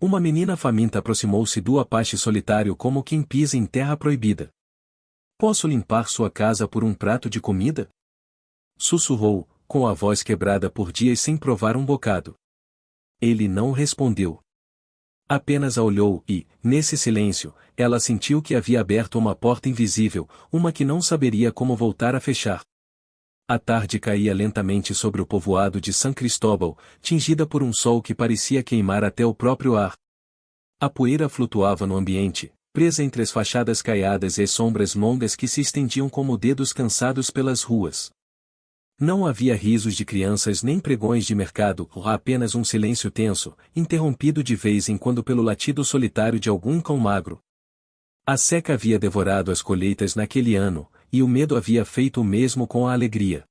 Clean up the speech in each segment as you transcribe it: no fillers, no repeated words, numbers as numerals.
Uma menina faminta aproximou-se do Apache solitário como quem pisa em terra proibida. Posso limpar sua casa por um prato de comida? Sussurrou, com a voz quebrada por dias sem provar um bocado. Ele não respondeu. Apenas a olhou e, nesse silêncio, ela sentiu que havia aberto uma porta invisível, uma que não saberia como voltar a fechar. A tarde caía lentamente sobre o povoado de San Cristóbal, tingida por um sol que parecia queimar até o próprio ar. A poeira flutuava no ambiente, presa entre as fachadas caiadas e as sombras longas que se estendiam como dedos cansados pelas ruas. Não havia risos de crianças nem pregões de mercado, apenas um silêncio tenso, interrompido de vez em quando pelo latido solitário de algum cão magro. A seca havia devorado as colheitas naquele ano, e o medo havia feito o mesmo com a alegria.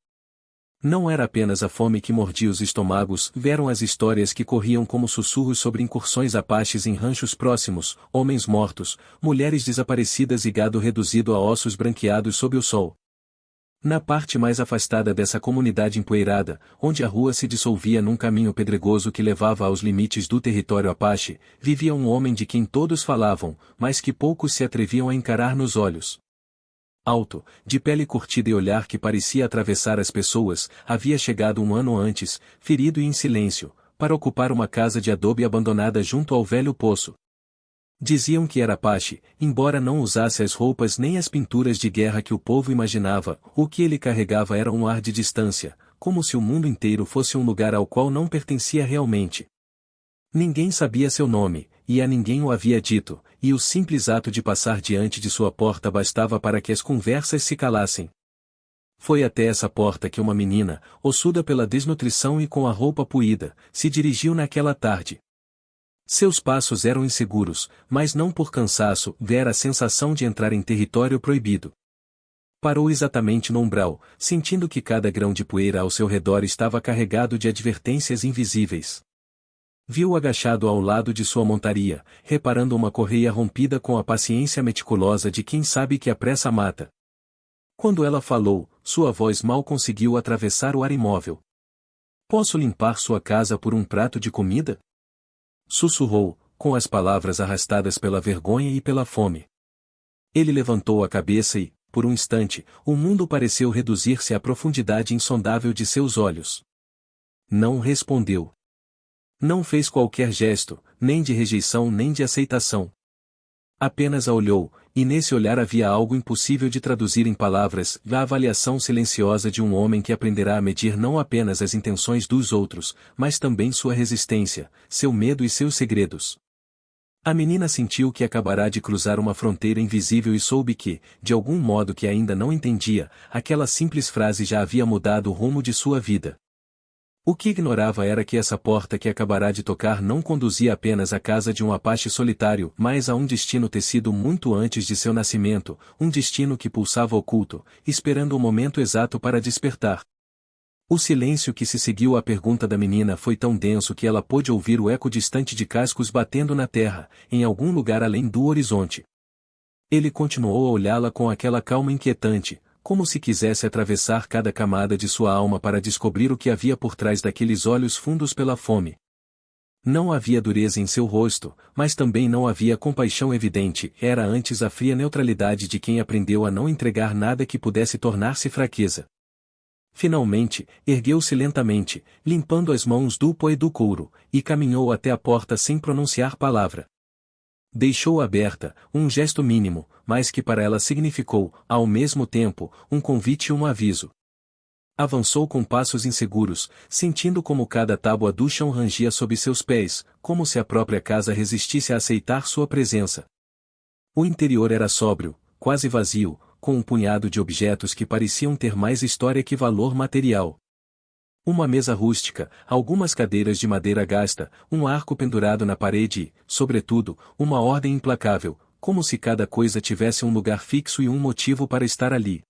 Não era apenas a fome que mordia os estômagos, vieram as histórias que corriam como sussurros sobre incursões apaches em ranchos próximos, homens mortos, mulheres desaparecidas e gado reduzido a ossos branqueados sob o sol. Na parte mais afastada dessa comunidade empoeirada, onde a rua se dissolvia num caminho pedregoso que levava aos limites do território apache, vivia um homem de quem todos falavam, mas que poucos se atreviam a encarar nos olhos. Alto, de pele curtida e olhar que parecia atravessar as pessoas, havia chegado um ano antes, ferido e em silêncio, para ocupar uma casa de adobe abandonada junto ao velho poço. Diziam que era Apache, embora não usasse as roupas nem as pinturas de guerra que o povo imaginava, o que ele carregava era um ar de distância, como se o mundo inteiro fosse um lugar ao qual não pertencia realmente. Ninguém sabia seu nome, e a ninguém o havia dito, e o simples ato de passar diante de sua porta bastava para que as conversas se calassem. Foi até essa porta que uma menina, ossuda pela desnutrição e com a roupa puída, se dirigiu naquela tarde. Seus passos eram inseguros, mas não por cansaço, era a sensação de entrar em território proibido. Parou exatamente no umbral, sentindo que cada grão de poeira ao seu redor estava carregado de advertências invisíveis. Viu agachado ao lado de sua montaria, reparando uma correia rompida com a paciência meticulosa de quem sabe que a pressa mata. Quando ela falou, sua voz mal conseguiu atravessar o ar imóvel. Posso limpar sua casa por um prato de comida? Sussurrou, com as palavras arrastadas pela vergonha e pela fome. Ele levantou a cabeça e, por um instante, o mundo pareceu reduzir-se à profundidade insondável de seus olhos. Não respondeu. Não fez qualquer gesto, nem de rejeição nem de aceitação. Apenas a olhou, e nesse olhar havia algo impossível de traduzir em palavras, a avaliação silenciosa de um homem que aprenderá a medir não apenas as intenções dos outros, mas também sua resistência, seu medo e seus segredos. A menina sentiu que acabará de cruzar uma fronteira invisível e soube que, de algum modo que ainda não entendia, aquela simples frase já havia mudado o rumo de sua vida. O que ignorava era que essa porta que acabará de tocar não conduzia apenas à casa de um Apache solitário, mas a um destino tecido muito antes de seu nascimento, um destino que pulsava oculto, esperando o momento exato para despertar. O silêncio que se seguiu à pergunta da menina foi tão denso que ela pôde ouvir o eco distante de cascos batendo na terra, em algum lugar além do horizonte. Ele continuou a olhá-la com aquela calma inquietante, como se quisesse atravessar cada camada de sua alma para descobrir o que havia por trás daqueles olhos fundos pela fome. Não havia dureza em seu rosto, mas também não havia compaixão evidente, era antes a fria neutralidade de quem aprendeu a não entregar nada que pudesse tornar-se fraqueza. Finalmente, ergueu-se lentamente, limpando as mãos do pó e do couro, e caminhou até a porta sem pronunciar palavra. Deixou-a aberta, um gesto mínimo, mas que para ela significou, ao mesmo tempo, um convite e um aviso. Avançou com passos inseguros, sentindo como cada tábua do chão rangia sob seus pés, como se a própria casa resistisse a aceitar sua presença. O interior era sóbrio, quase vazio, com um punhado de objetos que pareciam ter mais história que valor material. Uma mesa rústica, algumas cadeiras de madeira gasta, um arco pendurado na parede e, sobretudo, uma ordem implacável, como se cada coisa tivesse um lugar fixo e um motivo para estar ali.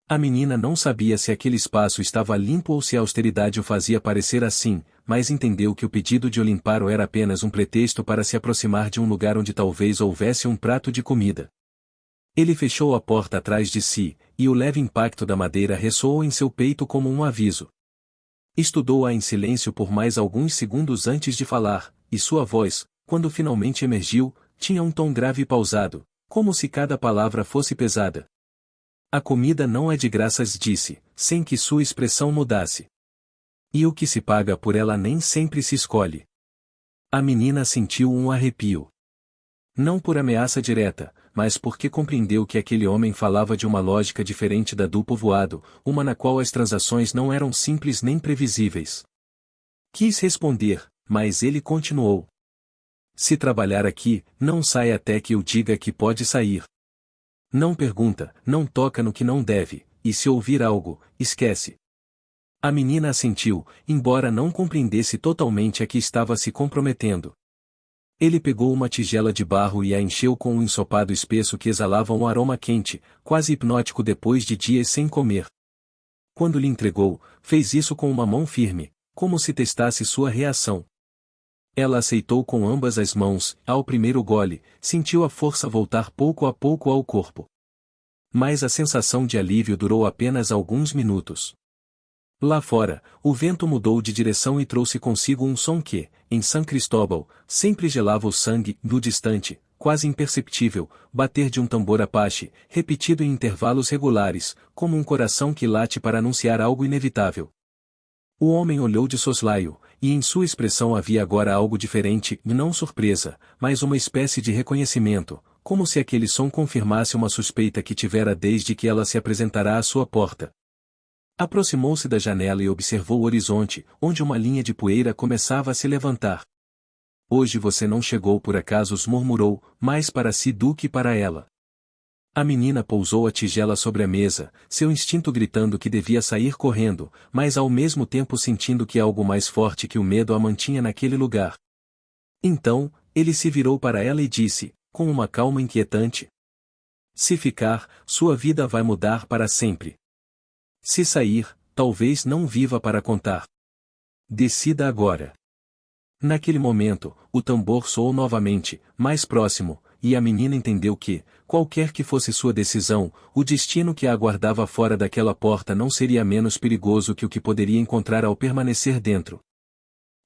A menina não sabia se aquele espaço estava limpo ou se a austeridade o fazia parecer assim, mas entendeu que o pedido de o limpar era apenas um pretexto para se aproximar de um lugar onde talvez houvesse um prato de comida. Ele fechou a porta atrás de si, e o leve impacto da madeira ressoou em seu peito como um aviso. Estudou-a em silêncio por mais alguns segundos antes de falar, e sua voz, Quando finalmente emergiu, tinha um tom grave e pausado, como se cada palavra fosse pesada. A comida não é de graças, disse, sem que sua expressão mudasse. E o que se paga por ela nem sempre se escolhe. A menina sentiu um arrepio. Não por ameaça direta, mas porque compreendeu que aquele homem falava de uma lógica diferente da do povoado, uma na qual as transações não eram simples nem previsíveis. Quis responder, mas ele continuou. Se trabalhar aqui, não sai até que eu diga que pode sair. Não pergunta, não toca no que não deve, e se ouvir algo, esquece. A menina assentiu, embora não compreendesse totalmente a que estava se comprometendo. Ele pegou uma tigela de barro e a encheu com um ensopado espesso que exalava um aroma quente, quase hipnótico depois de dias sem comer. Quando lhe entregou, fez isso com uma mão firme, como se testasse sua reação. Ela aceitou com ambas as mãos, ao primeiro gole, sentiu a força voltar pouco a pouco ao corpo. Mas a sensação de alívio durou apenas alguns minutos. Lá fora, o vento mudou de direção e trouxe consigo um som que, em San Cristóbal, sempre gelava o sangue, do distante, quase imperceptível, bater de um tambor apache, repetido em intervalos regulares, como um coração que late para anunciar algo inevitável. O homem olhou de soslaio, e em sua expressão havia agora algo diferente, não surpresa, mas uma espécie de reconhecimento, como se aquele som confirmasse uma suspeita que tivera desde que ela se apresentará à sua porta. Aproximou-se da janela e observou o horizonte, onde uma linha de poeira começava a se levantar. Hoje você não chegou por acaso, murmurou, mais para si do que para ela. A menina pousou a tigela sobre a mesa, seu instinto gritando que devia sair correndo, mas ao mesmo tempo sentindo que algo mais forte que o medo a mantinha naquele lugar. Então, ele se virou para ela e disse, com uma calma inquietante: se ficar, sua vida vai mudar para sempre. Se sair, talvez não viva para contar. Decida agora. Naquele momento, o tambor soou novamente, mais próximo, e a menina entendeu que, qualquer que fosse sua decisão, o destino que a aguardava fora daquela porta não seria menos perigoso que o que poderia encontrar ao permanecer dentro.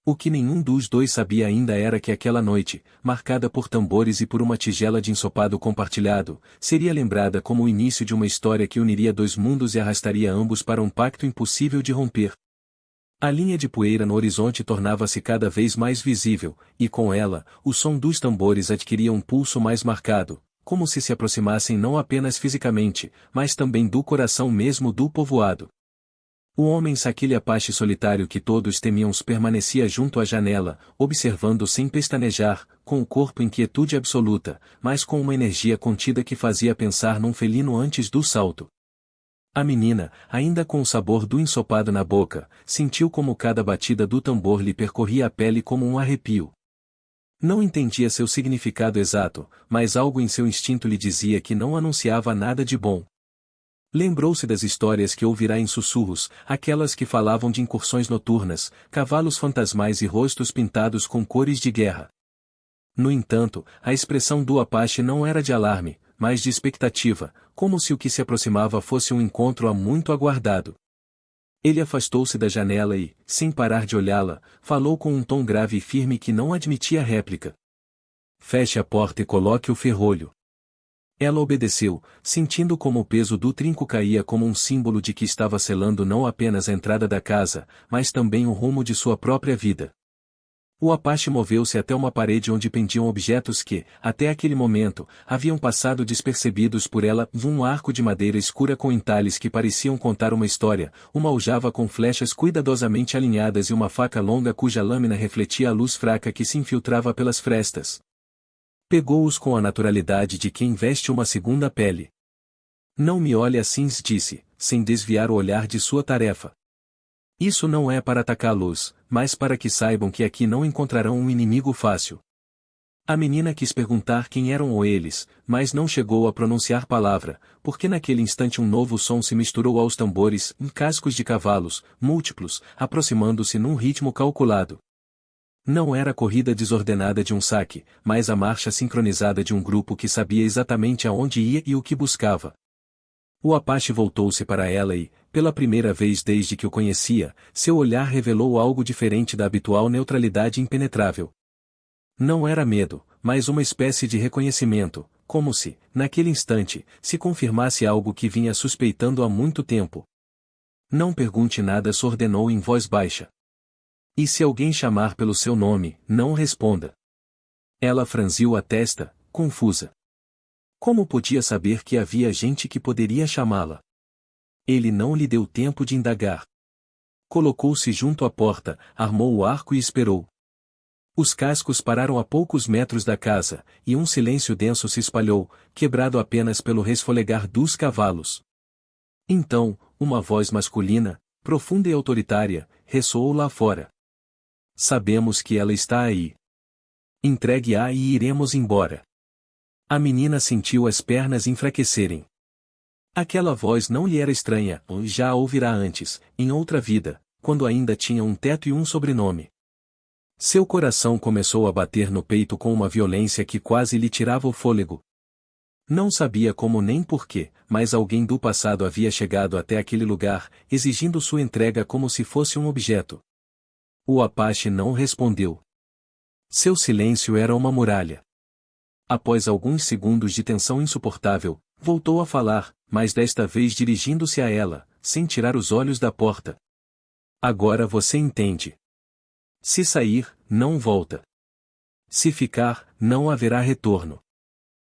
O que nenhum dos dois sabia ainda era que aquela noite, marcada por tambores e por uma tigela de ensopado compartilhado, seria lembrada como o início de uma história que uniria dois mundos e arrastaria ambos para um pacto impossível de romper. A linha de poeira no horizonte tornava-se cada vez mais visível, e com ela, o som dos tambores adquiria um pulso mais marcado, como se aproximassem não apenas fisicamente, mas também do coração mesmo do povoado. O homem saquilho apache solitário que todos temiam permanecia junto à janela, observando sem pestanejar, com o corpo em quietude absoluta, mas com uma energia contida que fazia pensar num felino antes do salto. A menina, ainda com o sabor do ensopado na boca, sentiu como cada batida do tambor lhe percorria a pele como um arrepio. Não entendia seu significado exato, mas algo em seu instinto lhe dizia que não anunciava nada de bom. Lembrou-se das histórias que ouvirá em sussurros, aquelas que falavam de incursões noturnas, cavalos fantasmais e rostos pintados com cores de guerra. No entanto, a expressão do apache não era de alarme, mas de expectativa, como se o que se aproximava fosse um encontro há muito aguardado. Ele afastou-se da janela e, sem parar de olhá-la, falou com um tom grave e firme que não admitia réplica. Feche a porta e coloque o ferrolho. Ela obedeceu, sentindo como o peso do trinco caía como um símbolo de que estava selando não apenas a entrada da casa, mas também o rumo de sua própria vida. O apache moveu-se até uma parede onde pendiam objetos que, até aquele momento, haviam passado despercebidos por ela, um arco de madeira escura com entalhes que pareciam contar uma história, uma aljava com flechas cuidadosamente alinhadas e uma faca longa cuja lâmina refletia a luz fraca que se infiltrava pelas frestas. Pegou-os com a naturalidade de quem veste uma segunda pele. Não me olhe assim, disse, sem desviar o olhar de sua tarefa. Isso não é para atacá-los, mas para que saibam que aqui não encontrarão um inimigo fácil. A menina quis perguntar quem eram eles, mas não chegou a pronunciar palavra, porque naquele instante um novo som se misturou aos tambores, em cascos de cavalos, múltiplos, aproximando-se num ritmo calculado. Não era a corrida desordenada de um saque, mas a marcha sincronizada de um grupo que sabia exatamente aonde ia e o que buscava. O apache voltou-se para ela e, pela primeira vez desde que o conhecia, seu olhar revelou algo diferente da habitual neutralidade impenetrável. Não era medo, mas uma espécie de reconhecimento, como se, naquele instante, se confirmasse algo que vinha suspeitando há muito tempo. Não pergunte nada, ordenou em voz baixa. E se alguém chamar pelo seu nome, não responda. Ela franziu a testa, confusa. Como podia saber que havia gente que poderia chamá-la? Ele não lhe deu tempo de indagar. Colocou-se junto à porta, armou o arco e esperou. Os cascos pararam a poucos metros da casa, e um silêncio denso se espalhou, quebrado apenas pelo resfolegar dos cavalos. Então, uma voz masculina, profunda e autoritária, ressoou lá fora. Sabemos que ela está aí. Entregue-a e iremos embora. A menina sentiu as pernas enfraquecerem. Aquela voz não lhe era estranha, já a ouvirá antes, em outra vida, quando ainda tinha um teto e um sobrenome. Seu coração começou a bater no peito com uma violência que quase lhe tirava o fôlego. Não sabia como nem porquê, mas alguém do passado havia chegado até aquele lugar, exigindo sua entrega como se fosse um objeto. O Apache não respondeu. Seu silêncio era uma muralha. Após alguns segundos de tensão insuportável, voltou a falar, mas desta vez dirigindo-se a ela, sem tirar os olhos da porta. Agora você entende. Se sair, não volta. Se ficar, não haverá retorno.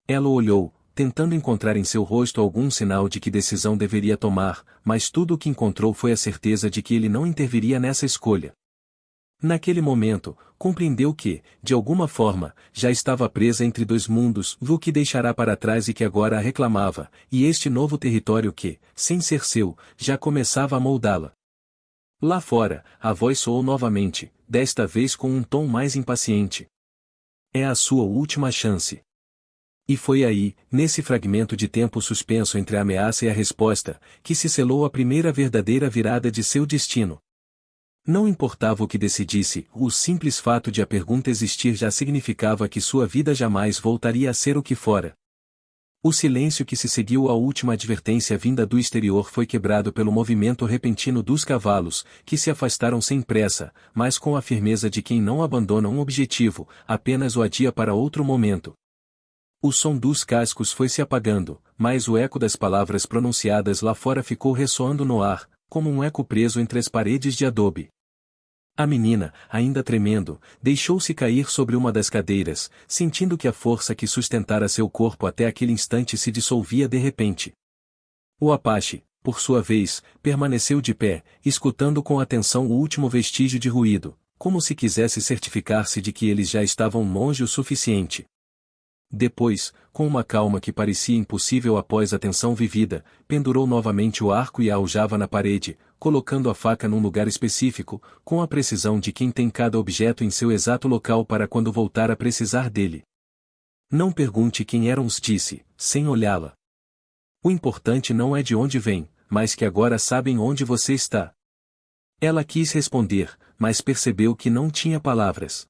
Ela olhou, tentando encontrar em seu rosto algum sinal de que decisão deveria tomar, mas tudo o que encontrou foi a certeza de que ele não interviria nessa escolha. Naquele momento, compreendeu que, de alguma forma, já estava presa entre dois mundos, o que deixará para trás e que agora a reclamava, e este novo território que, sem ser seu, já começava a moldá-la. Lá fora, a voz soou novamente, desta vez com um tom mais impaciente. É a sua última chance. E foi aí, nesse fragmento de tempo suspenso entre a ameaça e a resposta, que se selou a primeira verdadeira virada de seu destino. Não importava o que decidisse, o simples fato de a pergunta existir já significava que sua vida jamais voltaria a ser o que fora. O silêncio que se seguiu à última advertência vinda do exterior foi quebrado pelo movimento repentino dos cavalos, que se afastaram sem pressa, mas com a firmeza de quem não abandona um objetivo, apenas o adia para outro momento. O som dos cascos foi se apagando, mas o eco das palavras pronunciadas lá fora ficou ressoando no ar, como um eco preso entre as paredes de adobe. A menina, ainda tremendo, deixou-se cair sobre uma das cadeiras, sentindo que a força que sustentara seu corpo até aquele instante se dissolvia de repente. O Apache, por sua vez, permaneceu de pé, escutando com atenção o último vestígio de ruído, como se quisesse certificar-se de que eles já estavam longe o suficiente. Depois, com uma calma que parecia impossível após a tensão vivida, pendurou novamente o arco e a aljava na parede, colocando a faca num lugar específico, com a precisão de quem tem cada objeto em seu exato local para quando voltar a precisar dele. Não pergunte quem eram os, disse, sem olhá-la. O importante não é de onde vem, mas que agora sabem onde você está. Ela quis responder, mas percebeu que não tinha palavras.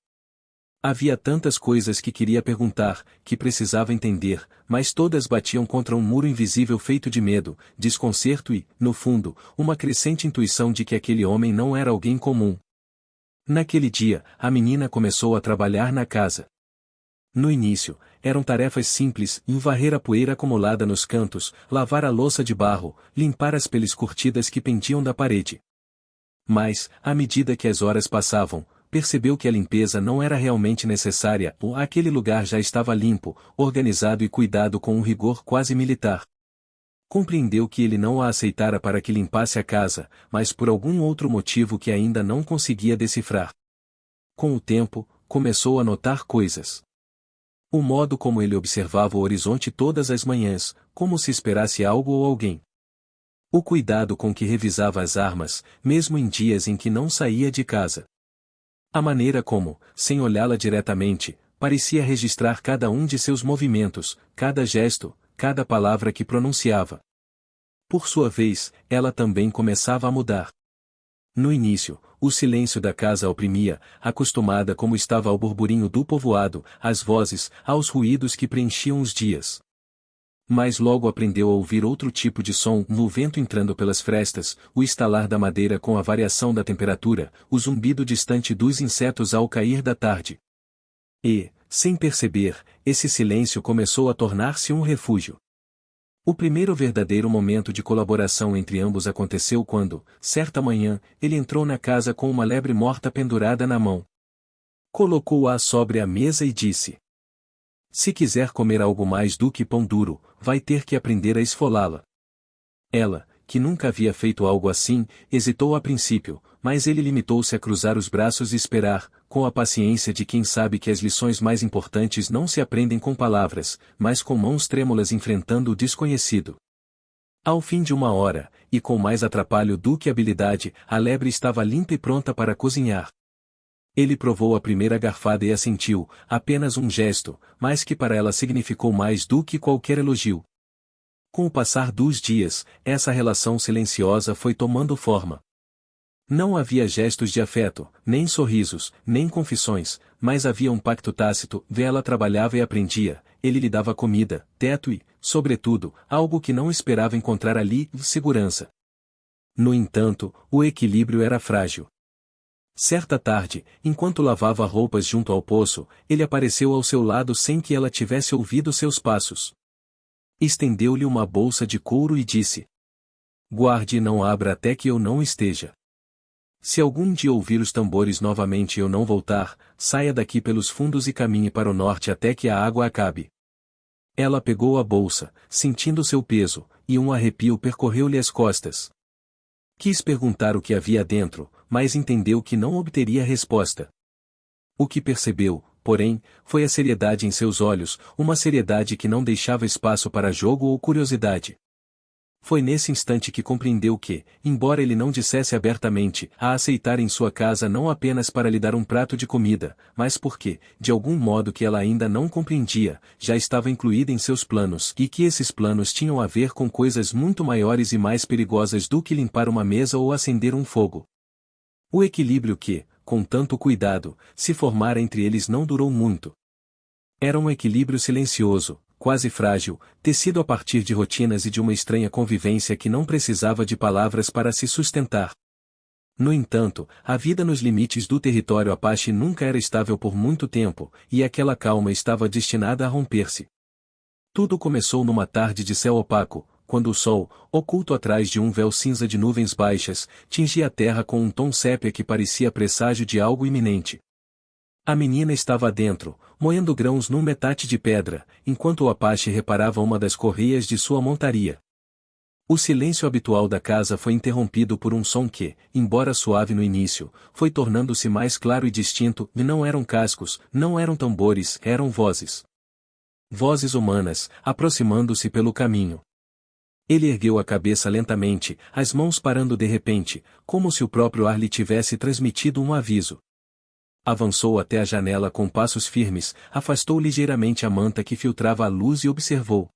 Havia tantas coisas que queria perguntar, que precisava entender, mas todas batiam contra um muro invisível feito de medo, desconcerto e, no fundo, uma crescente intuição de que aquele homem não era alguém comum. Naquele dia, a menina começou a trabalhar na casa. No início, eram tarefas simples, varrer a poeira acumulada nos cantos, lavar a louça de barro, limpar as peles curtidas que pendiam da parede. Mas, à medida que as horas passavam, percebeu que a limpeza não era realmente necessária, aquele lugar já estava limpo, organizado e cuidado com um rigor quase militar. Compreendeu que ele não a aceitara para que limpasse a casa, mas por algum outro motivo que ainda não conseguia decifrar. Com o tempo, começou a notar coisas. O modo como ele observava o horizonte todas as manhãs, como se esperasse algo ou alguém. O cuidado com que revisava as armas, mesmo em dias em que não saía de casa. A maneira como, sem olhá-la diretamente, parecia registrar cada um de seus movimentos, cada gesto, cada palavra que pronunciava. Por sua vez, ela também começava a mudar. No início, o silêncio da casa a oprimia, acostumada como estava ao burburinho do povoado, às vozes, aos ruídos que preenchiam os dias. Mas logo aprendeu a ouvir outro tipo de som, o vento entrando pelas frestas, o estalar da madeira com a variação da temperatura, o zumbido distante dos insetos ao cair da tarde. E, sem perceber, esse silêncio começou a tornar-se um refúgio. O primeiro verdadeiro momento de colaboração entre ambos aconteceu quando, certa manhã, ele entrou na casa com uma lebre morta pendurada na mão. Colocou-a sobre a mesa e disse: "Se quiser comer algo mais do que pão duro, vai ter que aprender a esfolá-la." Ela, que nunca havia feito algo assim, hesitou a princípio, mas ele limitou-se a cruzar os braços e esperar, com a paciência de quem sabe que as lições mais importantes não se aprendem com palavras, mas com mãos trêmulas enfrentando o desconhecido. Ao fim de uma hora, e com mais atrapalho do que habilidade, a lebre estava limpa e pronta para cozinhar. Ele provou a primeira garfada e assentiu, apenas um gesto, mas que para ela significou mais do que qualquer elogio. Com o passar dos dias, essa relação silenciosa foi tomando forma. Não havia gestos de afeto, nem sorrisos, nem confissões, mas havia um pacto tácito: ela trabalhava e aprendia, ele lhe dava comida, teto e, sobretudo, algo que não esperava encontrar ali: segurança. No entanto, o equilíbrio era frágil. Certa tarde, enquanto lavava roupas junto ao poço, ele apareceu ao seu lado sem que ela tivesse ouvido seus passos. Estendeu-lhe uma bolsa de couro e disse: "Guarde e não abra até que eu não esteja. Se algum dia ouvir os tambores novamente e eu não voltar, saia daqui pelos fundos e caminhe para o norte até que a água acabe." Ela pegou a bolsa, sentindo seu peso, e um arrepio percorreu-lhe as costas. Quis perguntar o que havia dentro, mas entendeu que não obteria resposta. O que percebeu, porém, foi a seriedade em seus olhos, uma seriedade que não deixava espaço para jogo ou curiosidade. Foi nesse instante que compreendeu que, embora ele não dissesse abertamente, a aceitar em sua casa não apenas para lhe dar um prato de comida, mas porque, de algum modo que ela ainda não compreendia, já estava incluída em seus planos, e que esses planos tinham a ver com coisas muito maiores e mais perigosas do que limpar uma mesa ou acender um fogo. O equilíbrio que, com tanto cuidado, se formara entre eles não durou muito. Era um equilíbrio silencioso, quase frágil, tecido a partir de rotinas e de uma estranha convivência que não precisava de palavras para se sustentar. No entanto, a vida nos limites do território Apache nunca era estável por muito tempo, e aquela calma estava destinada a romper-se. Tudo começou numa tarde de céu opaco, quando o sol, oculto atrás de um véu cinza de nuvens baixas, tingia a terra com um tom sépia que parecia presságio de algo iminente. A menina estava dentro, moendo grãos num metate de pedra, enquanto o Apache reparava uma das correias de sua montaria. O silêncio habitual da casa foi interrompido por um som que, embora suave no início, foi tornando-se mais claro e distinto, e não eram cascos, não eram tambores, eram vozes. Vozes humanas, aproximando-se pelo caminho. Ele ergueu a cabeça lentamente, as mãos parando de repente, como se o próprio ar lhe tivesse transmitido um aviso. Avançou até a janela com passos firmes, afastou ligeiramente a manta que filtrava a luz e observou.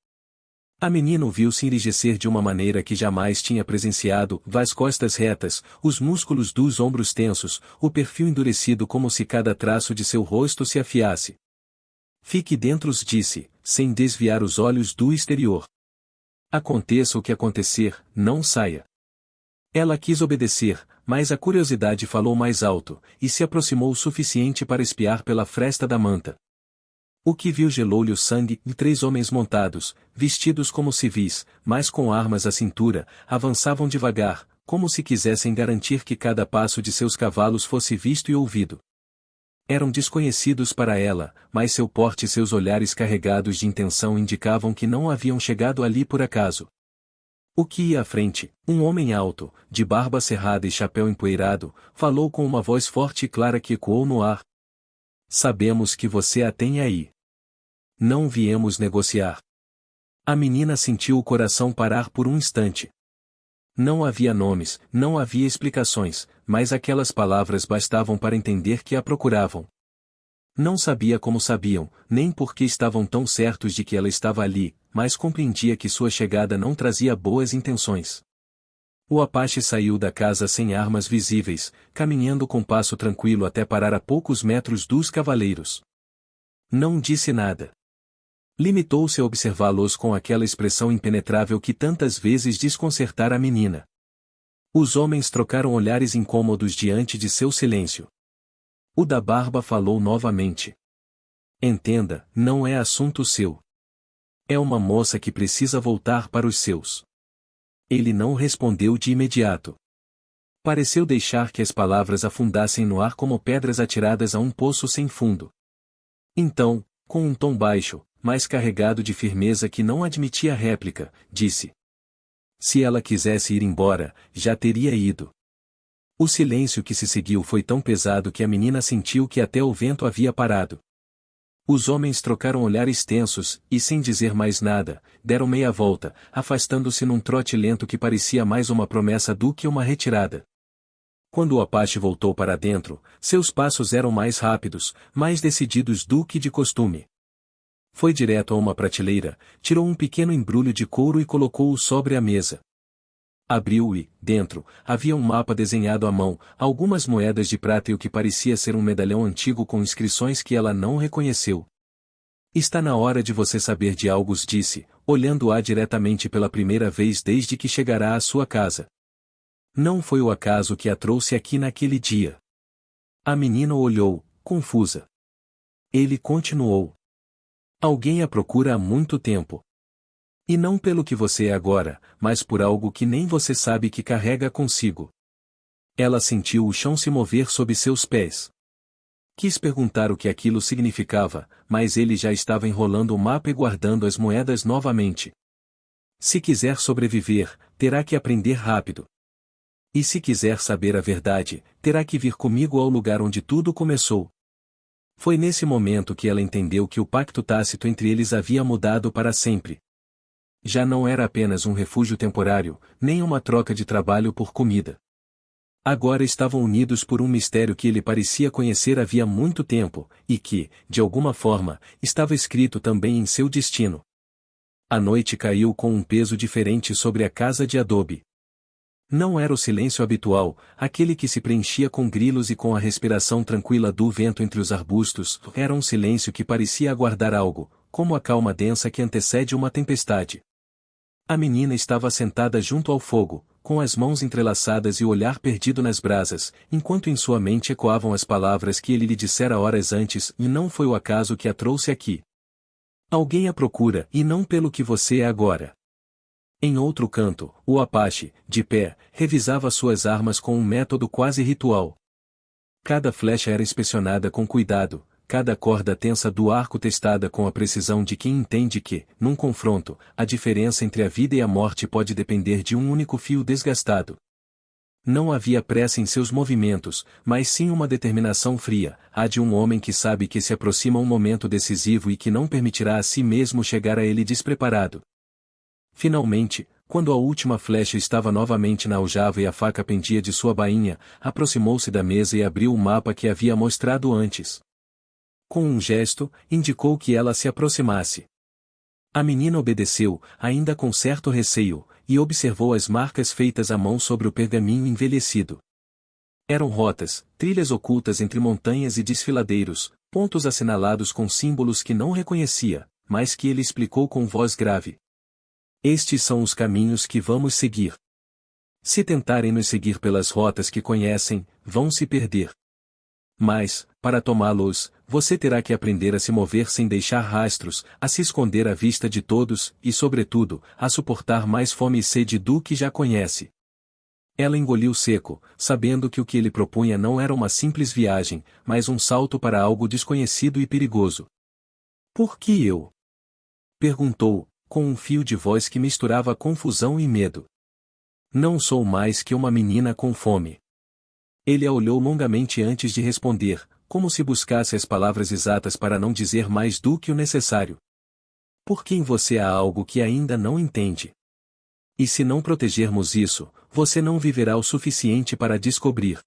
A menina o viu se enrijecer de uma maneira que jamais tinha presenciado, as costas retas, os músculos dos ombros tensos, o perfil endurecido como se cada traço de seu rosto se afiasse. "Fique dentro", disse, sem desviar os olhos do exterior. "Aconteça o que acontecer, não saia." Ela quis obedecer, mas a curiosidade falou mais alto, e se aproximou o suficiente para espiar pela fresta da manta. O que viu gelou-lhe o sangue, e 3 homens montados, vestidos como civis, mas com armas à cintura, avançavam devagar, como se quisessem garantir que cada passo de seus cavalos fosse visto e ouvido. Eram desconhecidos para ela, mas seu porte e seus olhares carregados de intenção indicavam que não haviam chegado ali por acaso. O que ia à frente, um homem alto, de barba cerrada e chapéu empoeirado, falou com uma voz forte e clara que ecoou no ar. "Sabemos que você a tem aí. Não viemos negociar." A menina sentiu o coração parar por um instante. Não havia nomes, não havia explicações, mas aquelas palavras bastavam para entender que a procuravam. Não sabia como sabiam, nem por que estavam tão certos de que ela estava ali, mas compreendia que sua chegada não trazia boas intenções. O Apache saiu da casa sem armas visíveis, caminhando com passo tranquilo até parar a poucos metros dos cavaleiros. Não disse nada. Limitou-se a observá-los com aquela expressão impenetrável que tantas vezes desconcertara a menina. Os homens trocaram olhares incômodos diante de seu silêncio. O da barba falou novamente. Entenda, não é assunto seu. É uma moça que precisa voltar para os seus. Ele não respondeu de imediato. Pareceu deixar que as palavras afundassem no ar como pedras atiradas a um poço sem fundo. Então, com um tom baixo, mas carregado de firmeza que não admitia réplica, disse: se ela quisesse ir embora, já teria ido. O silêncio que se seguiu foi tão pesado que a menina sentiu que até o vento havia parado. Os homens trocaram olhares tensos, e sem dizer mais nada, deram meia volta, afastando-se num trote lento que parecia mais uma promessa do que uma retirada. Quando o Apache voltou para dentro, seus passos eram mais rápidos, mais decididos do que de costume. Foi direto a uma prateleira, tirou um pequeno embrulho de couro e colocou-o sobre a mesa. Abriu e, dentro, havia um mapa desenhado à mão, algumas moedas de prata e o que parecia ser um medalhão antigo com inscrições que ela não reconheceu. Está na hora de você saber de algo, disse, olhando-a diretamente pela primeira vez desde que chegará à sua casa. Não foi o acaso que a trouxe aqui naquele dia. A menina olhou, confusa. Ele continuou. Alguém a procura há muito tempo. E não pelo que você é agora, mas por algo que nem você sabe que carrega consigo. Ela sentiu o chão se mover sob seus pés. Quis perguntar o que aquilo significava, mas ele já estava enrolando o mapa e guardando as moedas novamente. Se quiser sobreviver, terá que aprender rápido. E se quiser saber a verdade, terá que vir comigo ao lugar onde tudo começou. Foi nesse momento que ela entendeu que o pacto tácito entre eles havia mudado para sempre. Já não era apenas um refúgio temporário, nem uma troca de trabalho por comida. Agora estavam unidos por um mistério que ele parecia conhecer havia muito tempo, e que, de alguma forma, estava escrito também em seu destino. A noite caiu com um peso diferente sobre a casa de adobe. Não era o silêncio habitual, aquele que se preenchia com grilos e com a respiração tranquila do vento entre os arbustos, era um silêncio que parecia aguardar algo, como a calma densa que antecede uma tempestade. A menina estava sentada junto ao fogo, com as mãos entrelaçadas e o olhar perdido nas brasas, enquanto em sua mente ecoavam as palavras que ele lhe dissera horas antes, e não foi o acaso que a trouxe aqui. Alguém a procura, e não pelo que você é agora. Em outro canto, o Apache, de pé, revisava suas armas com um método quase ritual. Cada flecha era inspecionada com cuidado, cada corda tensa do arco testada com a precisão de quem entende que, num confronto, a diferença entre a vida e a morte pode depender de um único fio desgastado. Não havia pressa em seus movimentos, mas sim uma determinação fria, a de um homem que sabe que se aproxima um momento decisivo e que não permitirá a si mesmo chegar a ele despreparado. Finalmente, quando a última flecha estava novamente na aljava e a faca pendia de sua bainha, aproximou-se da mesa e abriu o mapa que havia mostrado antes. Com um gesto, indicou que ela se aproximasse. A menina obedeceu, ainda com certo receio, e observou as marcas feitas à mão sobre o pergaminho envelhecido. Eram rotas, trilhas ocultas entre montanhas e desfiladeiros, pontos assinalados com símbolos que não reconhecia, mas que ele explicou com voz grave. Estes são os caminhos que vamos seguir. Se tentarem nos seguir pelas rotas que conhecem, vão se perder. Mas, para tomá-los, você terá que aprender a se mover sem deixar rastros, a se esconder à vista de todos, e sobretudo, a suportar mais fome e sede do que já conhece. Ela engoliu seco, sabendo que o que ele propunha não era uma simples viagem, mas um salto para algo desconhecido e perigoso. Por que eu? Perguntou, com um fio de voz que misturava confusão e medo. Não sou mais que uma menina com fome. Ele a olhou longamente antes de responder, como se buscasse as palavras exatas para não dizer mais do que o necessário. Porque em você há algo que ainda não entende. E se não protegermos isso, você não viverá o suficiente para descobrir.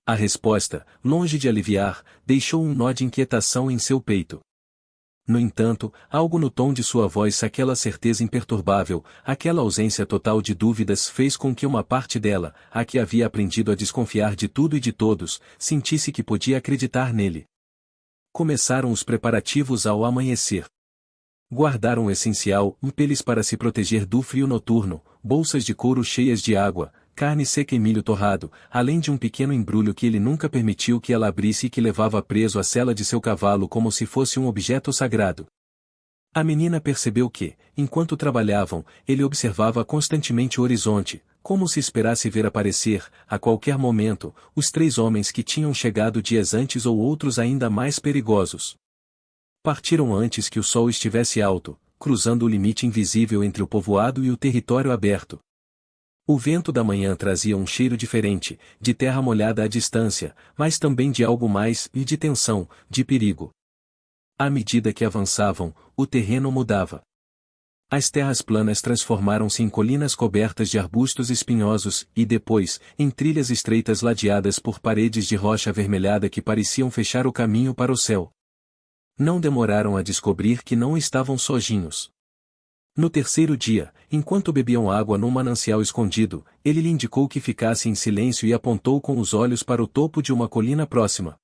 A resposta, longe de aliviar, deixou um nó de inquietação em seu peito. No entanto, algo no tom de sua voz, aquela certeza imperturbável, aquela ausência total de dúvidas fez com que uma parte dela, a que havia aprendido a desconfiar de tudo e de todos, sentisse que podia acreditar nele. Começaram os preparativos ao amanhecer. Guardaram o essencial, um peles para se proteger do frio noturno, bolsas de couro cheias de água, carne seca e milho torrado, além de um pequeno embrulho que ele nunca permitiu que ela abrisse e que levava preso à sela de seu cavalo como se fosse um objeto sagrado. A menina percebeu que, enquanto trabalhavam, ele observava constantemente o horizonte, como se esperasse ver aparecer, a qualquer momento, os 3 homens que tinham chegado dias antes ou outros ainda mais perigosos. Partiram antes que o sol estivesse alto, cruzando o limite invisível entre o povoado e o território aberto. O vento da manhã trazia um cheiro diferente, de terra molhada à distância, mas também de algo mais, e de tensão, de perigo. À medida que avançavam, o terreno mudava. As terras planas transformaram-se em colinas cobertas de arbustos espinhosos, e depois, em trilhas estreitas ladeadas por paredes de rocha avermelhada que pareciam fechar o caminho para o céu. Não demoraram a descobrir que não estavam sozinhos. No terceiro dia, enquanto bebiam água num manancial escondido, ele lhe indicou que ficasse em silêncio e apontou com os olhos para o topo de uma colina próxima.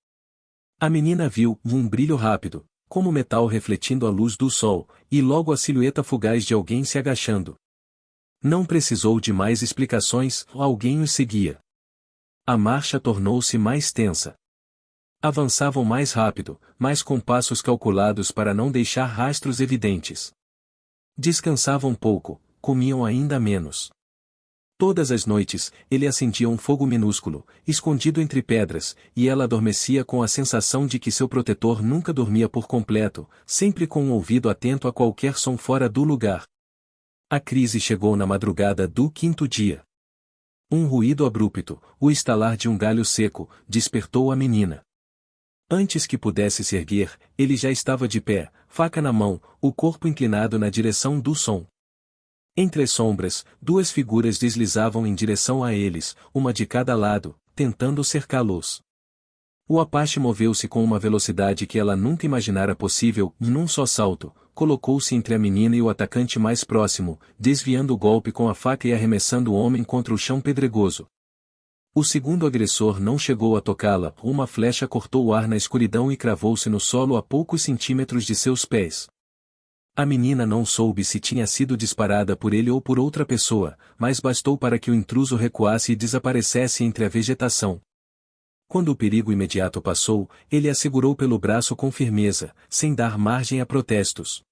A menina viu um brilho rápido, como metal refletindo a luz do sol, e logo a silhueta fugaz de alguém se agachando. Não precisou de mais explicações, alguém os seguia. A marcha tornou-se mais tensa. Avançavam mais rápido, mas com passos calculados para não deixar rastros evidentes. Descansavam pouco, comiam ainda menos. Todas as noites, ele acendia um fogo minúsculo, escondido entre pedras, e ela adormecia com a sensação de que seu protetor nunca dormia por completo, sempre com um ouvido atento a qualquer som fora do lugar. A crise chegou na madrugada do 5º dia. Um ruído abrupto, o estalar de um galho seco, despertou a menina. Antes que pudesse se erguer, ele já estava de pé, faca na mão, o corpo inclinado na direção do som. Entre as sombras, 2 figuras deslizavam em direção a eles, uma de cada lado, tentando cercá-los. O Apache moveu-se com uma velocidade que ela nunca imaginara possível, e num só salto, colocou-se entre a menina e o atacante mais próximo, desviando o golpe com a faca e arremessando o homem contra o chão pedregoso. O segundo agressor não chegou a tocá-la, uma flecha cortou o ar na escuridão e cravou-se no solo a poucos centímetros de seus pés. A menina não soube se tinha sido disparada por ele ou por outra pessoa, mas bastou para que o intruso recuasse e desaparecesse entre a vegetação. Quando o perigo imediato passou, ele a segurou pelo braço com firmeza, sem dar margem a protestos.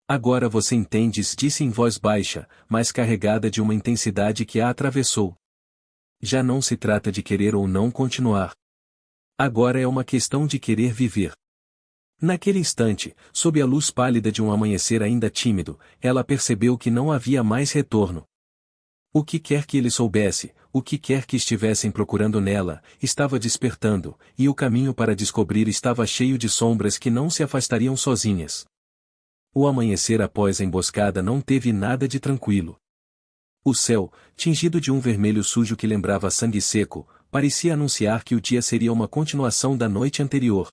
Agora você entendes, disse em voz baixa, mas carregada de uma intensidade que a atravessou. Já não se trata de querer ou não continuar. Agora é uma questão de querer viver. Naquele instante, sob a luz pálida de um amanhecer ainda tímido, ela percebeu que não havia mais retorno. O que quer que ele soubesse, o que quer que estivessem procurando nela, estava despertando, e o caminho para descobrir estava cheio de sombras que não se afastariam sozinhas. O amanhecer após a emboscada não teve nada de tranquilo. O céu, tingido de um vermelho sujo que lembrava sangue seco, parecia anunciar que o dia seria uma continuação da noite anterior.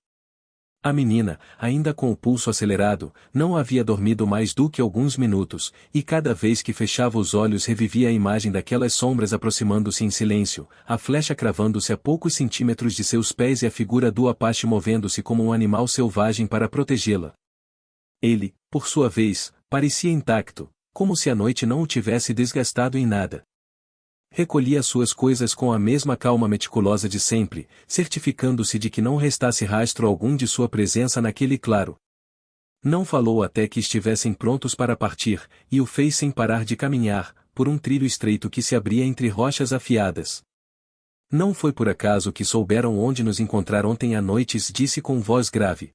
A menina, ainda com o pulso acelerado, não havia dormido mais do que alguns minutos, e cada vez que fechava os olhos revivia a imagem daquelas sombras aproximando-se em silêncio, a flecha cravando-se a poucos centímetros de seus pés e a figura do Apache movendo-se como um animal selvagem para protegê-la. Ele, por sua vez, parecia intacto, como se a noite não o tivesse desgastado em nada. Recolhia suas coisas com a mesma calma meticulosa de sempre, certificando-se de que não restasse rastro algum de sua presença naquele claro. Não falou até que estivessem prontos para partir, e o fez sem parar de caminhar, por um trilho estreito que se abria entre rochas afiadas. Não foi por acaso que souberam onde nos encontrar ontem à noite, disse com voz grave.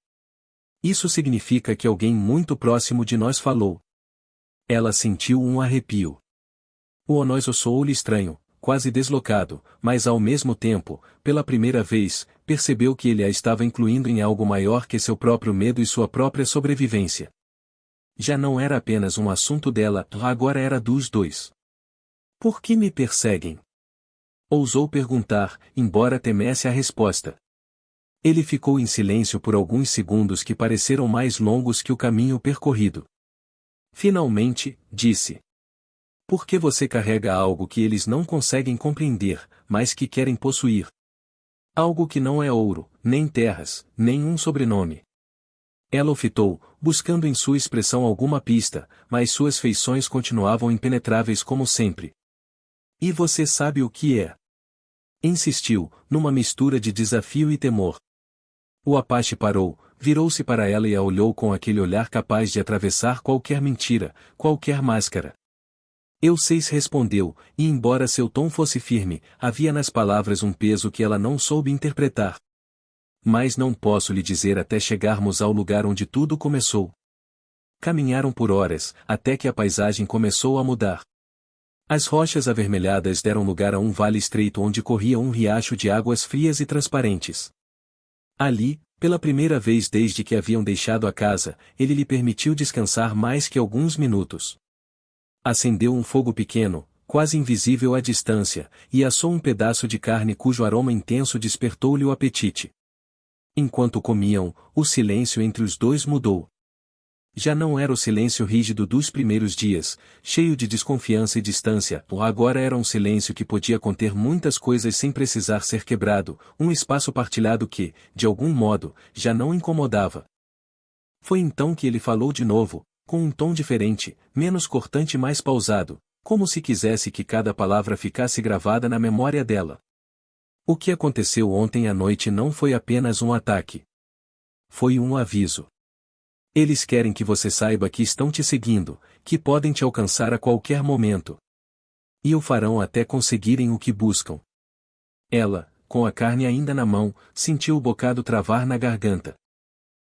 Isso significa que alguém muito próximo de nós falou. Ela sentiu um arrepio. O Onoizo soou-lhe estranho, quase deslocado, mas ao mesmo tempo, pela primeira vez, percebeu que ele a estava incluindo em algo maior que seu próprio medo e sua própria sobrevivência. Já não era apenas um assunto dela, agora era dos dois. Por que me perseguem? Ousou perguntar, embora temesse a resposta. Ele ficou em silêncio por alguns segundos que pareceram mais longos que o caminho percorrido. Finalmente, disse. Por que você carrega algo que eles não conseguem compreender, mas que querem possuir? Algo que não é ouro, nem terras, nem um sobrenome. Ela o fitou, buscando em sua expressão alguma pista, mas suas feições continuavam impenetráveis como sempre. E você sabe o que é? Insistiu, numa mistura de desafio e temor. O Apache parou, virou-se para ela e a olhou com aquele olhar capaz de atravessar qualquer mentira, qualquer máscara. Eu sei, respondeu, e embora seu tom fosse firme, havia nas palavras um peso que ela não soube interpretar. Mas não posso lhe dizer até chegarmos ao lugar onde tudo começou. Caminharam por horas, até que a paisagem começou a mudar. As rochas avermelhadas deram lugar a um vale estreito onde corria um riacho de águas frias e transparentes. Ali, pela primeira vez desde que haviam deixado a casa, ele lhe permitiu descansar mais que alguns minutos. Acendeu um fogo pequeno, quase invisível à distância, e assou um pedaço de carne cujo aroma intenso despertou-lhe o apetite. Enquanto comiam, o silêncio entre os dois mudou. Já não era o silêncio rígido dos primeiros dias, cheio de desconfiança e distância, agora era um silêncio que podia conter muitas coisas sem precisar ser quebrado, um espaço partilhado que, de algum modo, já não incomodava. Foi então que ele falou de novo, com um tom diferente, menos cortante e mais pausado, como se quisesse que cada palavra ficasse gravada na memória dela. O que aconteceu ontem à noite não foi apenas um ataque. Foi um aviso. Eles querem que você saiba que estão te seguindo, que podem te alcançar a qualquer momento. E o farão até conseguirem o que buscam. Ela, com a carne ainda na mão, sentiu o bocado travar na garganta.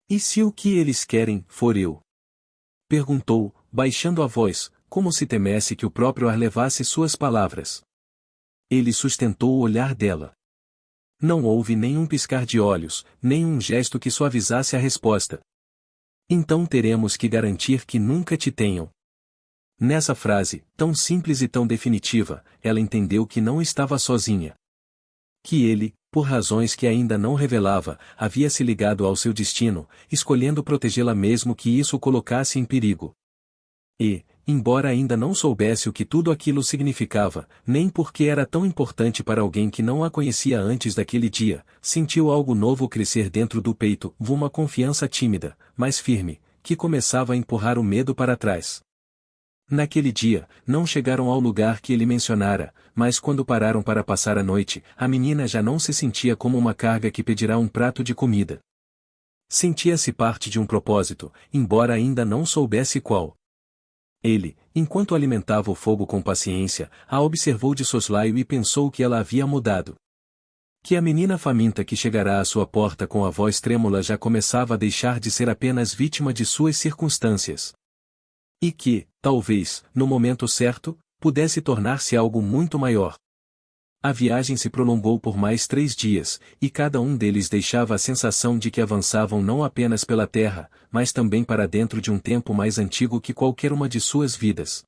E se o que eles querem for eu? Perguntou, baixando a voz, como se temesse que o próprio ar levasse suas palavras. Ele sustentou o olhar dela. Não houve nenhum piscar de olhos, nem um gesto que suavizasse a resposta. Então teremos que garantir que nunca te tenham. Nessa frase, tão simples e tão definitiva, ela entendeu que não estava sozinha. Que ele, por razões que ainda não revelava, havia se ligado ao seu destino, escolhendo protegê-la mesmo que isso o colocasse em perigo. E, embora ainda não soubesse o que tudo aquilo significava, nem porque era tão importante para alguém que não a conhecia antes daquele dia, sentiu algo novo crescer dentro do peito, uma confiança tímida, mas firme, que começava a empurrar o medo para trás. Naquele dia, não chegaram ao lugar que ele mencionara, mas quando pararam para passar a noite, a menina já não se sentia como uma carga que pedirá um prato de comida. Sentia-se parte de um propósito, embora ainda não soubesse qual. Ele, enquanto alimentava o fogo com paciência, a observou de soslaio e pensou que ela havia mudado. Que a menina faminta que chegará à sua porta com a voz trêmula já começava a deixar de ser apenas vítima de suas circunstâncias. E que, talvez, no momento certo, pudesse tornar-se algo muito maior. A viagem se prolongou por mais 3 dias, e cada um deles deixava a sensação de que avançavam não apenas pela terra, mas também para dentro de um tempo mais antigo que qualquer uma de suas vidas.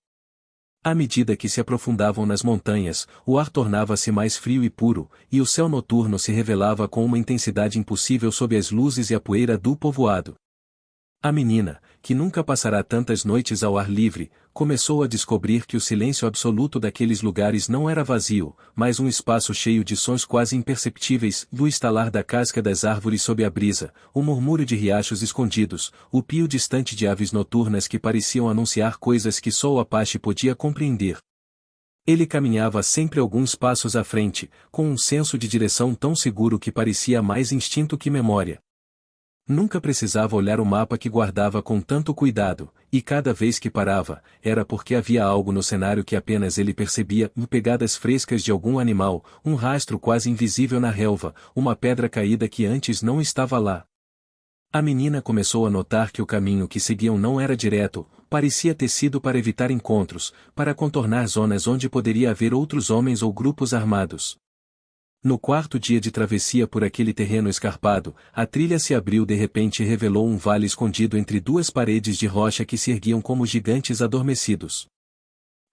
À medida que se aprofundavam nas montanhas, o ar tornava-se mais frio e puro, e o céu noturno se revelava com uma intensidade impossível sob as luzes e a poeira do povoado. A menina, que nunca passará tantas noites ao ar livre, começou a descobrir que o silêncio absoluto daqueles lugares não era vazio, mas um espaço cheio de sons quase imperceptíveis, do estalar da casca das árvores sob a brisa, o murmúrio de riachos escondidos, o pio distante de aves noturnas que pareciam anunciar coisas que só o Apache podia compreender. Ele caminhava sempre alguns passos à frente, com um senso de direção tão seguro que parecia mais instinto que memória. Nunca precisava olhar o mapa que guardava com tanto cuidado, e cada vez que parava, era porque havia algo no cenário que apenas ele percebia, pegadas frescas de algum animal, um rastro quase invisível na relva, uma pedra caída que antes não estava lá. A menina começou a notar que o caminho que seguiam não era direto, parecia tecido para evitar encontros, para contornar zonas onde poderia haver outros homens ou grupos armados. No 4º dia de travessia por aquele terreno escarpado, a trilha se abriu de repente e revelou um vale escondido entre 2 paredes de rocha que se erguiam como gigantes adormecidos.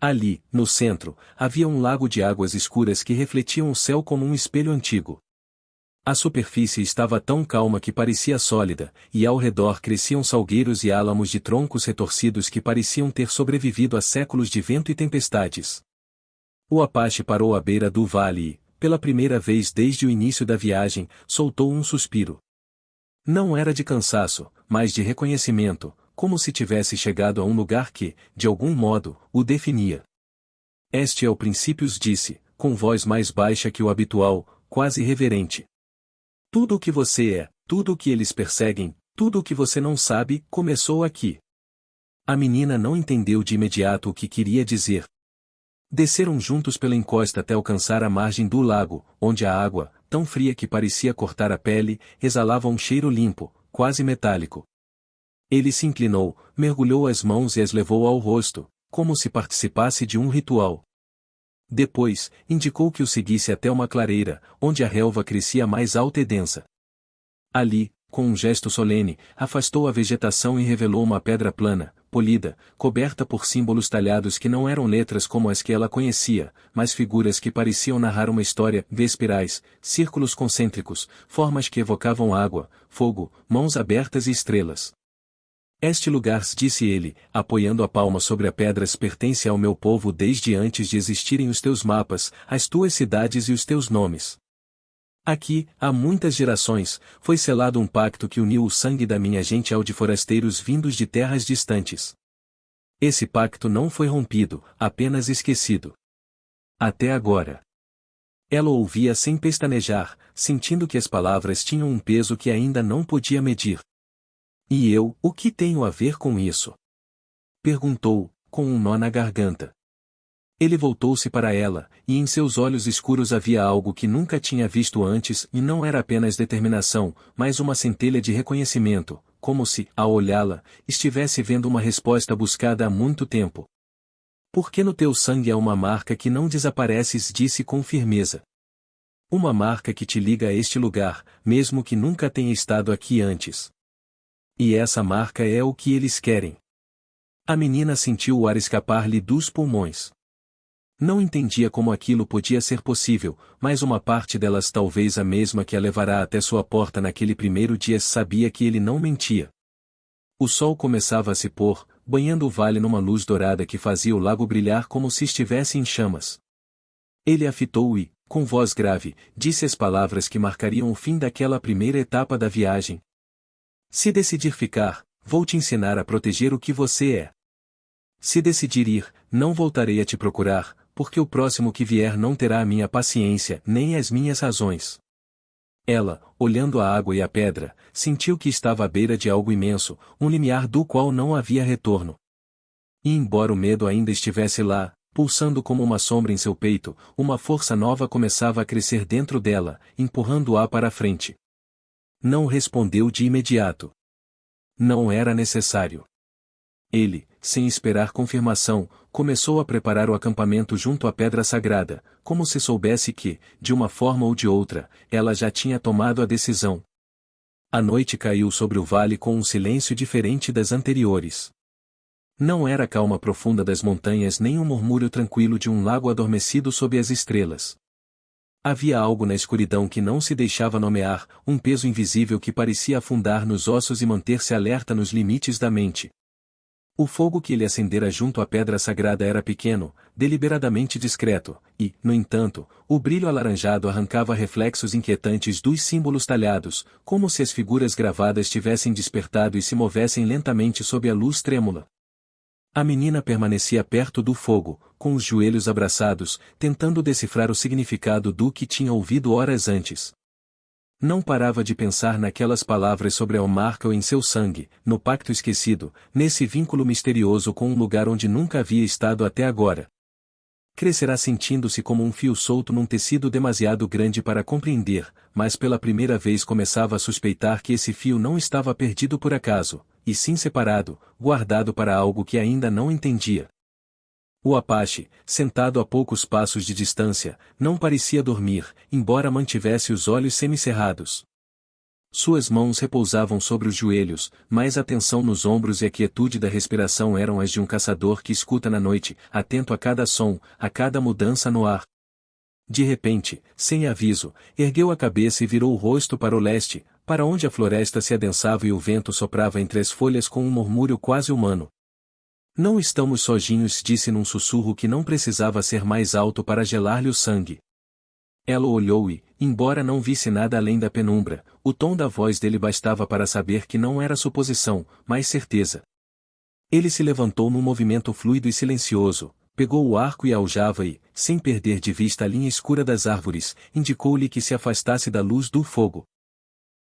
Ali, no centro, havia um lago de águas escuras que refletiam o céu como um espelho antigo. A superfície estava tão calma que parecia sólida, e ao redor cresciam salgueiros e álamos de troncos retorcidos que pareciam ter sobrevivido a séculos de vento e tempestades. O Apache parou à beira do vale e, pela primeira vez desde o início da viagem, soltou um suspiro. Não era de cansaço, mas de reconhecimento, como se tivesse chegado a um lugar que, de algum modo, o definia. Este é o Princípios, disse, com voz mais baixa que o habitual, quase reverente. Tudo o que você é, tudo o que eles perseguem, tudo o que você não sabe, começou aqui. A menina não entendeu de imediato o que queria dizer. Desceram juntos pela encosta até alcançar a margem do lago, onde a água, tão fria que parecia cortar a pele, exalava um cheiro limpo, quase metálico. Ele se inclinou, mergulhou as mãos e as levou ao rosto, como se participasse de um ritual. Depois, indicou que o seguisse até uma clareira, onde a relva crescia mais alta e densa. Ali, com um gesto solene, afastou a vegetação e revelou uma pedra plana, polida, coberta por símbolos talhados que não eram letras como as que ela conhecia, mas figuras que pareciam narrar uma história, espirais, círculos concêntricos, formas que evocavam água, fogo, mãos abertas e estrelas. Este lugar, disse ele, apoiando a palma sobre a pedra, pertence ao meu povo desde antes de existirem os teus mapas, as tuas cidades e os teus nomes. Aqui, há muitas gerações, foi selado um pacto que uniu o sangue da minha gente ao de forasteiros vindos de terras distantes. Esse pacto não foi rompido, apenas esquecido. Até agora. Ela ouvia sem pestanejar, sentindo que as palavras tinham um peso que ainda não podia medir. E eu, o que tenho a ver com isso? Perguntou, com um nó na garganta. Ele voltou-se para ela, e em seus olhos escuros havia algo que nunca tinha visto antes, e não era apenas determinação, mas uma centelha de reconhecimento, como se, ao olhá-la, estivesse vendo uma resposta buscada há muito tempo. Porque no teu sangue há uma marca que não desapareces, disse com firmeza. Uma marca que te liga a este lugar, mesmo que nunca tenha estado aqui antes. E essa marca é o que eles querem. A menina sentiu o ar escapar-lhe dos pulmões. Não entendia como aquilo podia ser possível, mas uma parte delas, talvez a mesma que a levará até sua porta naquele primeiro dia, sabia que ele não mentia. O sol começava a se pôr, banhando o vale numa luz dourada que fazia o lago brilhar como se estivesse em chamas. Ele a fitou e, com voz grave, disse as palavras que marcariam o fim daquela primeira etapa da viagem. Se decidir ficar, vou te ensinar a proteger o que você é. Se decidir ir, não voltarei a te procurar, porque o próximo que vier não terá a minha paciência, nem as minhas razões. Ela, olhando a água e a pedra, sentiu que estava à beira de algo imenso, um limiar do qual não havia retorno. E embora o medo ainda estivesse lá, pulsando como uma sombra em seu peito, uma força nova começava a crescer dentro dela, empurrando-a para a frente. Não respondeu de imediato. Não era necessário. Ele, sem esperar confirmação, começou a preparar o acampamento junto à pedra sagrada, como se soubesse que, de uma forma ou de outra, ela já tinha tomado a decisão. A noite caiu sobre o vale com um silêncio diferente das anteriores. Não era a calma profunda das montanhas nem um murmúrio tranquilo de um lago adormecido sob as estrelas. Havia algo na escuridão que não se deixava nomear, um peso invisível que parecia afundar nos ossos e manter-se alerta nos limites da mente. O fogo que ele acendera junto à pedra sagrada era pequeno, deliberadamente discreto, e, no entanto, o brilho alaranjado arrancava reflexos inquietantes dos símbolos talhados, como se as figuras gravadas tivessem despertado e se movessem lentamente sob a luz trêmula. A menina permanecia perto do fogo, com os joelhos abraçados, tentando decifrar o significado do que tinha ouvido horas antes. Não parava de pensar naquelas palavras sobre a marca em seu sangue, no pacto esquecido, nesse vínculo misterioso com um lugar onde nunca havia estado até agora. Crescerá sentindo-se como um fio solto num tecido demasiado grande para compreender, mas pela primeira vez começava a suspeitar que esse fio não estava perdido por acaso, e sim separado, guardado para algo que ainda não entendia. O Apache, sentado a poucos passos de distância, não parecia dormir, embora mantivesse os olhos semicerrados. Suas mãos repousavam sobre os joelhos, mas a tensão nos ombros e a quietude da respiração eram as de um caçador que escuta na noite, atento a cada som, a cada mudança no ar. De repente, sem aviso, ergueu a cabeça e virou o rosto para o leste, para onde a floresta se adensava e o vento soprava entre as folhas com um murmúrio quase humano. Não estamos sozinhos, disse num sussurro que não precisava ser mais alto para gelar-lhe o sangue. Ela olhou e, embora não visse nada além da penumbra, o tom da voz dele bastava para saber que não era suposição, mas certeza. Ele se levantou num movimento fluido e silencioso, Pegou o arco e a aljava e, sem perder de vista a linha escura das árvores, indicou-lhe que se afastasse da luz do fogo.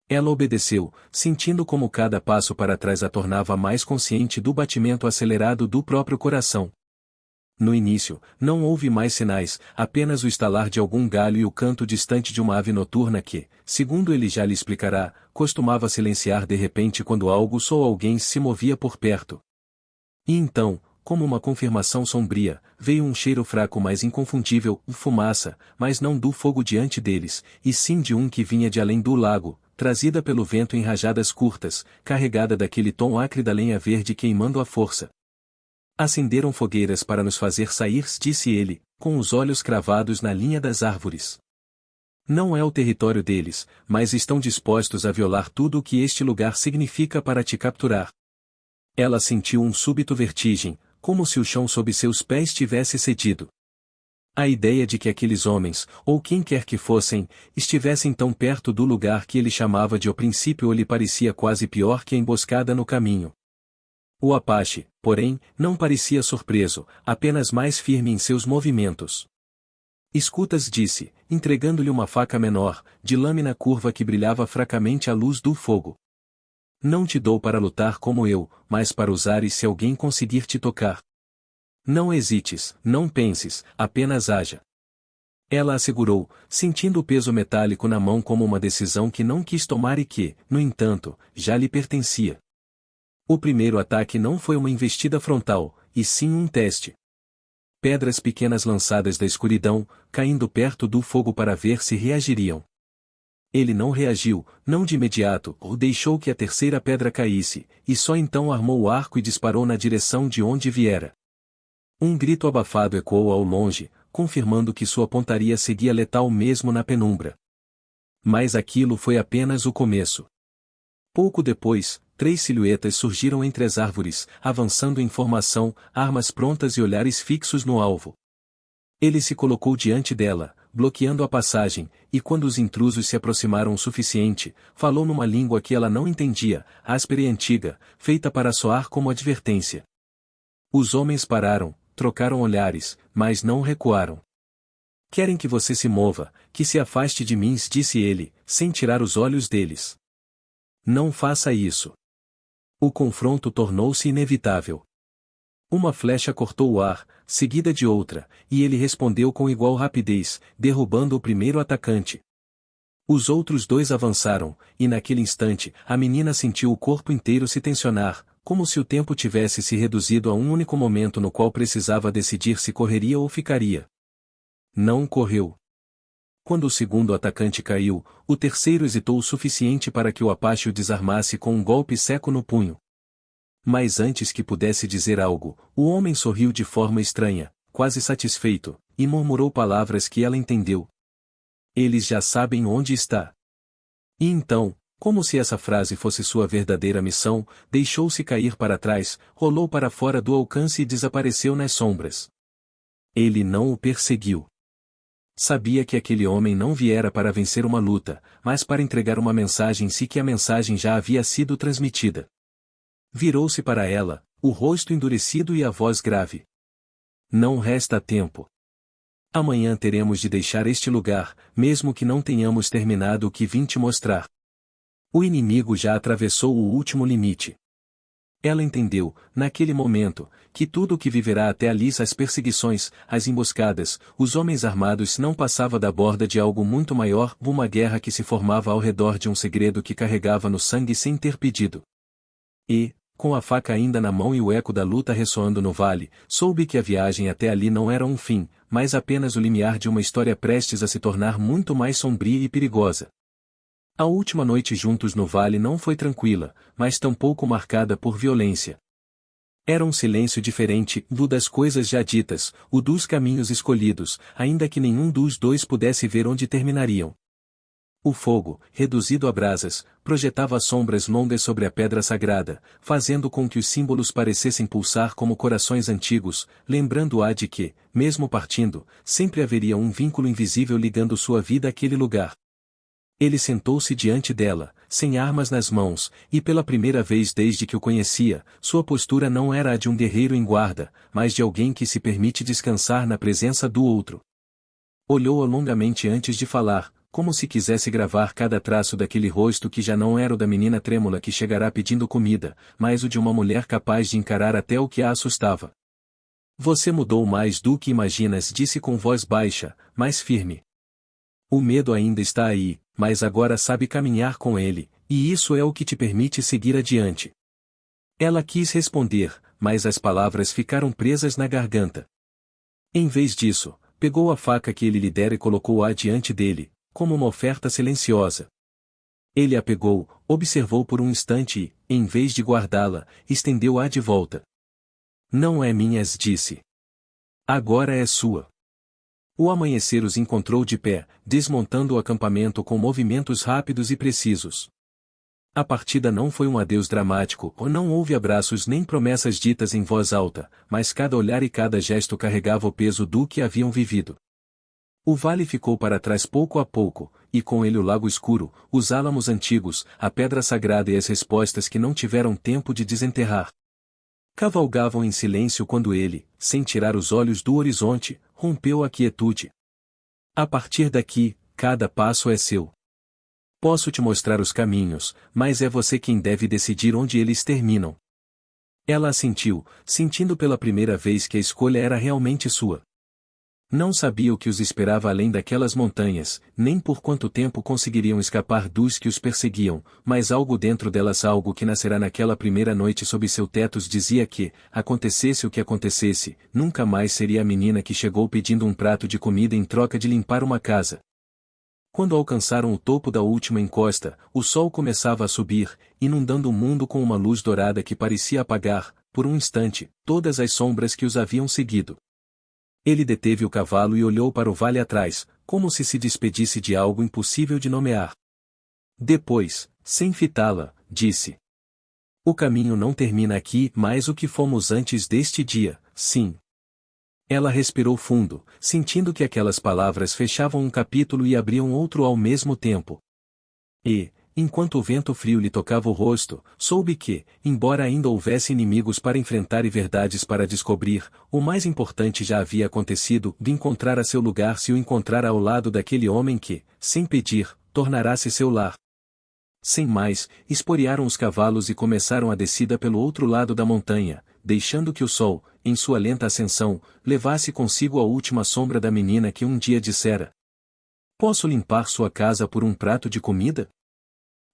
Ela obedeceu, sentindo como cada passo para trás a tornava mais consciente do batimento acelerado do próprio coração. No início, não houve mais sinais, apenas o estalar de algum galho e o canto distante de uma ave noturna que, segundo ele já lhe explicará, costumava silenciar de repente quando algo ou alguém se movia por perto. E então, como uma confirmação sombria, veio um cheiro fraco mas inconfundível, fumaça, mas não do fogo diante deles, e sim de um que vinha de além do lago, trazida pelo vento em rajadas curtas, carregada daquele tom acre da lenha verde queimando à força. Acenderam fogueiras para nos fazer sair, disse ele, com os olhos cravados na linha das árvores. Não é o território deles, mas estão dispostos a violar tudo o que este lugar significa para te capturar. Ela sentiu um súbito vertigem, como se o chão sob seus pés tivesse cedido. A ideia de que aqueles homens, ou quem quer que fossem, estivessem tão perto do lugar que ele chamava de o princípio lhe parecia quase pior que a emboscada no caminho. O Apache, porém, não parecia surpreso, apenas mais firme em seus movimentos. Escutas, disse, entregando-lhe uma faca menor, de lâmina curva que brilhava fracamente à luz do fogo. Não te dou para lutar como eu, mas para usares se alguém conseguir te tocar. Não hesites, não penses, apenas haja. Ela assegurou, sentindo o peso metálico na mão como uma decisão que não quis tomar e que, no entanto, já lhe pertencia. O primeiro ataque não foi uma investida frontal, e sim um teste. Pedras pequenas lançadas da escuridão, caindo perto do fogo para ver se reagiriam. Ele não reagiu, não de imediato, ou deixou que a terceira pedra caísse, e só então armou o arco e disparou na direção de onde viera. Um grito abafado ecoou ao longe, confirmando que sua pontaria seguia letal mesmo na penumbra. Mas aquilo foi apenas o começo. Pouco depois, 3 silhuetas surgiram entre as árvores, avançando em formação, armas prontas e olhares fixos no alvo. Ele se colocou diante dela, bloqueando a passagem, e quando os intrusos se aproximaram o suficiente, falou numa língua que ela não entendia, áspera e antiga, feita para soar como advertência. Os homens pararam, trocaram olhares, mas não recuaram. Querem que você se mova, que se afaste de mim, disse ele, sem tirar os olhos deles. Não faça isso. O confronto tornou-se inevitável. Uma flecha cortou o ar, seguida de outra, e ele respondeu com igual rapidez, derrubando o primeiro atacante. Os outros 2 avançaram, e naquele instante, a menina sentiu o corpo inteiro se tensionar, como se o tempo tivesse se reduzido a um único momento no qual precisava decidir se correria ou ficaria. Não correu. Quando o segundo atacante caiu, o terceiro hesitou o suficiente para que o Apache o desarmasse com um golpe seco no punho. Mas antes que pudesse dizer algo, o homem sorriu de forma estranha, quase satisfeito, e murmurou palavras que ela entendeu. Eles já sabem onde está. E então, como se essa frase fosse sua verdadeira missão, deixou-se cair para trás, rolou para fora do alcance e desapareceu nas sombras. Ele não o perseguiu. Sabia que aquele homem não viera para vencer uma luta, mas para entregar uma mensagem, se que a mensagem já havia sido transmitida. Virou-se para ela, o rosto endurecido e a voz grave. Não resta tempo. Amanhã teremos de deixar este lugar, mesmo que não tenhamos terminado o que vim te mostrar. O inimigo já atravessou o último limite. Ela entendeu, naquele momento, que tudo o que viverá até ali, as perseguições, as emboscadas, os homens armados, não passava da borda de algo muito maior, uma guerra que se formava ao redor de um segredo que carregava no sangue sem ter pedido. E, com a faca ainda na mão e o eco da luta ressoando no vale, soube que a viagem até ali não era um fim, mas apenas o limiar de uma história prestes a se tornar muito mais sombria e perigosa. A última noite juntos no vale não foi tranquila, mas tampouco marcada por violência. Era um silêncio diferente, o das coisas já ditas, o dos caminhos escolhidos, ainda que nenhum dos 2 pudesse ver onde terminariam. O fogo, reduzido a brasas, projetava sombras longas sobre a pedra sagrada, fazendo com que os símbolos parecessem pulsar como corações antigos, lembrando-a de que, mesmo partindo, sempre haveria um vínculo invisível ligando sua vida àquele lugar. Ele sentou-se diante dela, sem armas nas mãos, e pela primeira vez desde que o conhecia, sua postura não era a de um guerreiro em guarda, mas de alguém que se permite descansar na presença do outro. Olhou-a longamente antes de falar, como se quisesse gravar cada traço daquele rosto que já não era o da menina trêmula que chegará pedindo comida, mas o de uma mulher capaz de encarar até o que a assustava. Você mudou mais do que imaginas, disse com voz baixa, mas firme. O medo ainda está aí, mas agora sabe caminhar com ele, e isso é o que te permite seguir adiante. Ela quis responder, mas as palavras ficaram presas na garganta. Em vez disso, pegou a faca que ele lhe dera e colocou-a diante dele, como uma oferta silenciosa. Ele a pegou, observou por um instante e, em vez de guardá-la, estendeu-a de volta. Não é minha, disse. Agora é sua. O amanhecer os encontrou de pé, desmontando o acampamento com movimentos rápidos e precisos. A partida não foi um adeus dramático, ou não houve abraços nem promessas ditas em voz alta, mas cada olhar e cada gesto carregava o peso do que haviam vivido. O vale ficou para trás pouco a pouco, e com ele o lago escuro, os álamos antigos, a pedra sagrada e as respostas que não tiveram tempo de desenterrar. Cavalgavam em silêncio quando ele, sem tirar os olhos do horizonte, rompeu a quietude. A partir daqui, cada passo é seu. Posso te mostrar os caminhos, mas é você quem deve decidir onde eles terminam. Ela assentiu, sentindo pela primeira vez que a escolha era realmente sua. Não sabia o que os esperava além daquelas montanhas, nem por quanto tempo conseguiriam escapar dos que os perseguiam, mas algo dentro delas, algo que nascerá naquela primeira noite sob seu teto, dizia que, acontecesse o que acontecesse, nunca mais seria a menina que chegou pedindo um prato de comida em troca de limpar uma casa. Quando alcançaram o topo da última encosta, o sol começava a subir, inundando o mundo com uma luz dourada que parecia apagar, por um instante, todas as sombras que os haviam seguido. Ele deteve o cavalo e olhou para o vale atrás, como se despedisse de algo impossível de nomear. Depois, sem fitá-la, disse: O caminho não termina aqui, mas o que fomos antes deste dia, sim. Ela respirou fundo, sentindo que aquelas palavras fechavam um capítulo e abriam outro ao mesmo tempo. E, enquanto o vento frio lhe tocava o rosto, soube que, embora ainda houvesse inimigos para enfrentar e verdades para descobrir, o mais importante já havia acontecido, de encontrar a seu lugar se o encontrara ao lado daquele homem que, sem pedir, tornará-se seu lar. Sem mais, esporearam os cavalos e começaram a descida pelo outro lado da montanha, deixando que o sol, em sua lenta ascensão, levasse consigo a última sombra da menina que um dia dissera: Posso limpar sua casa por um prato de comida?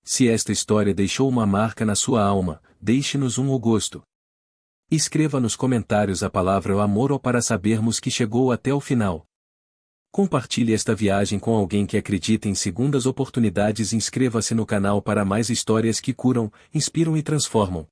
Se esta história deixou uma marca na sua alma, deixe-nos um gosto. Escreva nos comentários a palavra amor ou para sabermos que chegou até o final. Compartilhe esta viagem com alguém que acredita em segundas oportunidades e inscreva-se no canal para mais histórias que curam, inspiram e transformam.